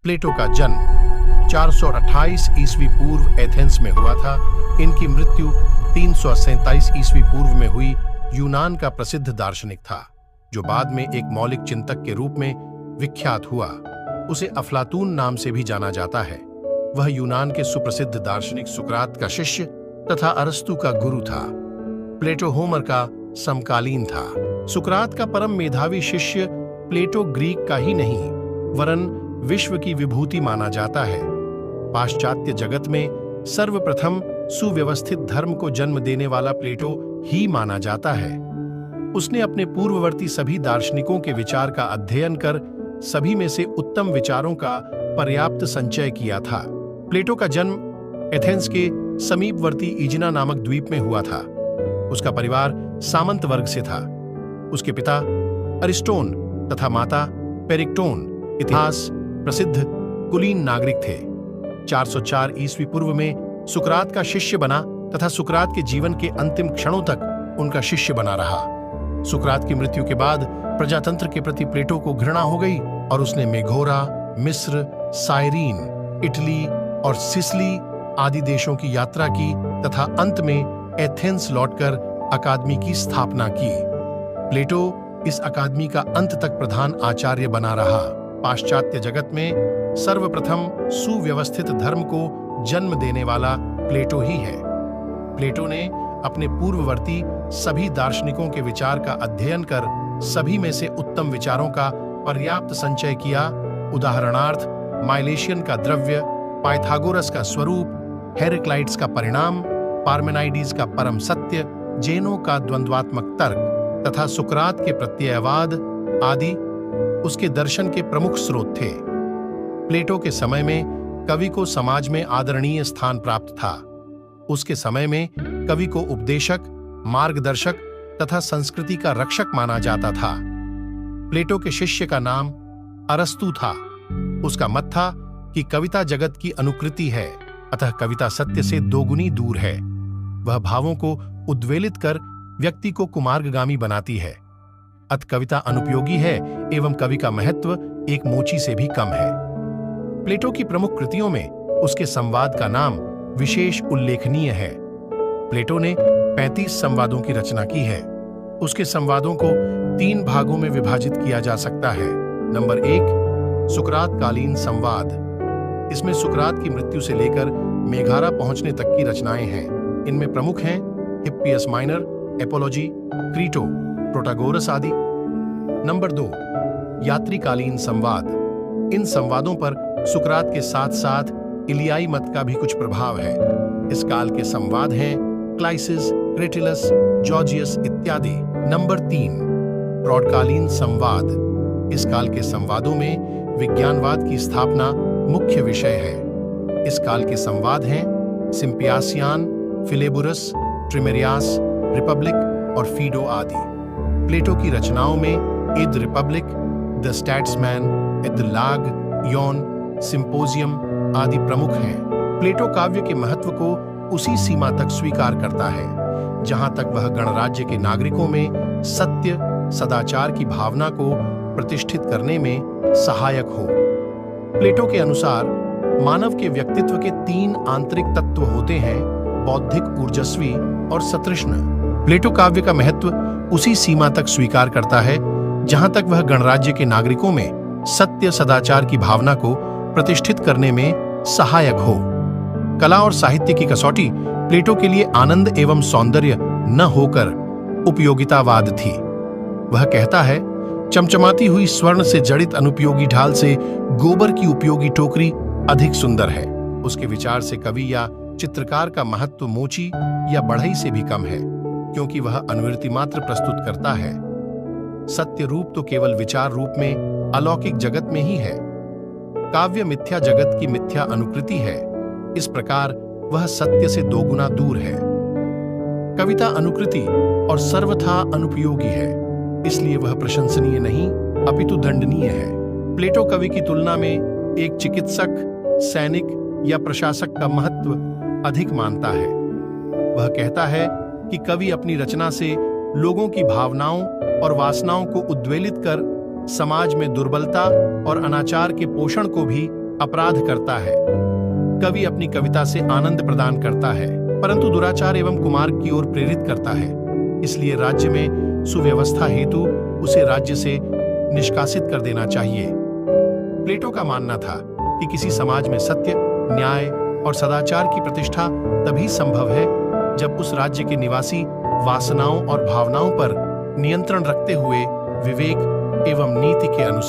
प्लेटो का जन्म 428 ईस्वी पूर्व एथेंस में हुआ था। इनकी मृत्यु 347 ईस्वी पूर्व में हुई। यूनान का प्रसिद्ध दार्शनिक था जो बाद में एक मौलिक चिंतक के रूप में विख्यात हुआ। उसे अफलातून नाम से भी जाना जाता है। वह यूनान के सुप्रसिद्ध दार्शनिक सुकरात का शिष्य तथा अरस्तु का गुरु था। प्लेटो होमर का समकालीन था। सुकरात का परम मेधावी शिष्य प्लेटो ग्रीक का ही नहीं वरन विश्व की विभूति माना जाता है। पाश्चात्य जगत में सर्वप्रथम सुव्यवस्थित धर्म को जन्म देने वाला प्लेटो ही माना जाता है। उसने अपने पूर्ववर्ती सभी दार्शनिकों के विचार का अध्ययन कर सभी में से उत्तम विचारों का पर्याप्त संचय किया था। प्लेटो का जन्म एथेंस के समीपवर्ती इजिना नामक द्वीप में हुआ था। उसका परिवार सामंत वर्ग से था। उसके पिता अरिस्टोन तथा माता पेरिक्टोन इतिहास प्रसिद्ध कुलीन नागरिक थे। 404 ईस्वी पूर्व में सुकरात का शिष्य बना तथा सुकरात के जीवन के अंतिम क्षणों तक उनका शिष्य बना रहा। सुकरात की मृत्यु के बाद प्रजातंत्र के प्रति प्लेटो को घृणा हो गई और उसने मेघोरा, मिस्र, साइरीन, इटली और सिसिली आदि देशों की यात्रा की तथा अंत में एथेंस लौटकर अकादमी की स्थापना की। प्लेटो इस अकादमी का अंत तक प्रधान आचार्य बना रहा। पाश्चात्य जगत में सर्वप्रथम सुव्यवस्थित धर्म को जन्म देने वाला प्लेटो ही है। प्लेटो ने अपने पूर्ववर्ती सभी दार्शनिकों के विचार का अध्ययन कर सभी में से उत्तम विचारों का पर्याप्त संचय किया। उदाहरणार्थ माइलेशियन का द्रव्य, पाइथागोरस का स्वरूप, हेरेक्लाइट्स का परिणाम, पार्मेनाइडीज का परम सत्य, जेनो का द्वंद्वात्मक तर्क तथा सुकरात के प्रत्ययवाद आदि उसके दर्शन के प्रमुख स्रोत थे। प्लेटो के समय में कवि को समाज में आदरणीय स्थान प्राप्त था। उसके समय में कवि को उपदेशक, मार्गदर्शक तथा संस्कृति का रक्षक माना जाता था। प्लेटो के शिष्य का नाम अरस्तु था। उसका मत था कि कविता जगत की अनुकृति है, अतः कविता सत्य से दोगुनी दूर है। वह भावों को उद्वेलित कर व्यक्ति को कुमार्गगामी बनाती है। अत कविता अनुपयोगी है एवं कवि का महत्व एक मोची से भी कम है। प्लेटो की प्रमुख कृतियों में उसके संवाद का नाम विशेष उल्लेखनीय है। प्लेटो ने 35 संवादों की रचना की है। उसके संवादों को 3 भागों में विभाजित किया जा सकता है। नंबर 1 सुकरात कालीन संवाद। इसमें सुकरात की मृत्यु से लेकर मेघारा पहुंचने तक की रचनाएं हैं। इनमें प्रमुख हैं हिप्पियस माइनर, एपोलॉजी, क्रीटो, प्रोटागोरस आदि। नंबर 2 यात्रीकालीन संवाद। इन संवादों पर सुकरात के साथ साथ इलियाई मत का भी कुछ प्रभाव है। इस काल के संवाद हैं क्लाइसिस, क्रेटिलस, जॉर्जियस इत्यादि। नंबर 3 प्रौढ़कालीन संवाद। इस काल के संवादों में विज्ञानवाद की स्थापना मुख्य विषय है। इस काल के संवाद हैं सिम्पियासियान, फिलेबुरस, ट्रिमेरियास, रिपब्लिक और फीडो आदि। प्लेटो की रचनाओं में इद रिपब्लिक, द स्टैट्समैन, इद-लाग, यौन, सिंपोजियम आदि प्रमुख हैं। प्लेटो काव्य के महत्व को उसी सीमा तक स्वीकार करता है जहां तक वह गणराज्य के नागरिकों में सत्य, सदाचार की भावना को प्रतिष्ठित करने में सहायक हो। प्लेटो के अनुसार मानव के व्यक्तित्व के 3 आंतरिक तत्व होते हैं, बौद्धिक, ऊर्जस्वी और सतृष्ण। प्लेटो काव्य का महत्व उसी सीमा तक स्वीकार करता है जहां तक वह गणराज्य के नागरिकों में सत्य, सदाचार की भावना को प्रतिष्ठित करने में सहायक हो। कला और साहित्य की कसौटी प्लेटो के लिए आनंद एवं सौंदर्य न होकर उपयोगितावाद थी। वह कहता है, चमचमाती हुई स्वर्ण से जड़ित अनुपयोगी ढाल से गोबर की उपयोगी टोकरी अधिक सुंदर है। उसके विचार से कवि या चित्रकार का महत्व मोची या बढ़ई से भी कम है, क्योंकि वह अनुवृत्ति मात्र प्रस्तुत करता है। सत्य रूप तो केवल विचार रूप में अलौकिक जगत में ही है। काव्य मिथ्या जगत की मिथ्या अनुकृति है। इस प्रकार वह सत्य से दोगुना दूर है। कविता अनुकृति और सर्वथा अनुपयोगी है, इसलिए वह प्रशंसनीय नहीं अपितु दंडनीय है। प्लेटो कवि की तुलना में एक चिकित्सक, सैनिक या प्रशासक का महत्व अधिक मानता है। वह कहता है कि कवि अपनी रचना से लोगों की भावनाओं और वासनाओं को उद्वेलित कर समाज में दुर्बलता और अनाचार के पोषण को भी अपराध करता है। कवि अपनी कविता से आनंद प्रदान करता है, परंतु दुराचार एवं कुमार्ग की ओर प्रेरित करता है। इसलिए राज्य में सुव्यवस्था हेतु उसे राज्य से निष्कासित कर देना चाहिए। प्लेटो का मानना था कि किसी समाज में सत्य, न्याय और सदाचार की प्रतिष्ठा तभी संभव है जब उस राज्य के निवासी वासनाओं और भावनाओं पर नियंत्रण रखते हुए विवेक एवं नीति के अनुसार